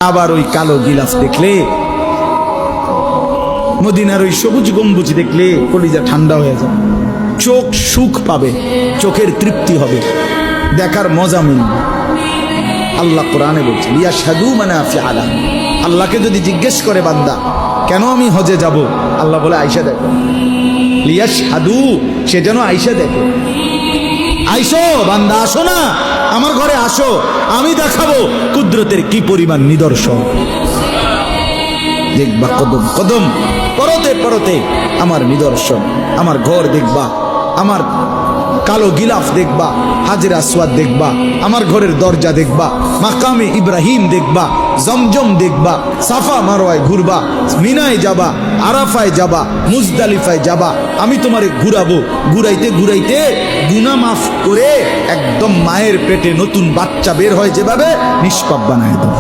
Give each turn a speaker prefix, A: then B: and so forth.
A: আবার ওই কালো গিলাফ দেখলে, মদিনার ওই সবুজ গম্বুজ দেখলে কলিজা ঠান্ডা হয়ে যাবে, চোখ সুখ পাবে, চোখের তৃপ্তি হবে, দেখার মজা মিলবে। আল্লাহ কোরআনে বলছেন ইয়াশহাদু মানাফিআ লাহুম। আল্লাহকে যদি জিজ্ঞেস করে বান্দা কেন আমি হজে যাব, আল্লাহ বলে আয়েশা দেখো, লিয়াশহাদু, সে যেন আয়েশা দেখে। আইসো বান্দা, আসো না আমার ঘরে, আসো, আমি দেখাবো কুদরতের কি পরিমাণ নিদর্শন। দেখবা কদম কদম, পরতে পরতে আমার নিদর্শন, আমার ঘর দেখবা, আমার কালো গিলাফ দেখবা, হাজরে আসওয়াদ দেখবা, আমার ঘরের দরজা দেখবা, মাকামে ইব্রাহিম দেখবা, জমজম দেখবা, সাফা মারওয়ায় ঘুরবা, মিনায় যাবা, আরাফায় যাবা, মুজদালিফায় যাবা, আমি তোমারে ঘুরাবো, ঘুরাইতে ঘুরাইতে গুনাহ মাফ করে একদম মায়ের পেটে নতুন বাচ্চা বের হয় যেভাবে, নিষ্পাপ বানায় দেবো।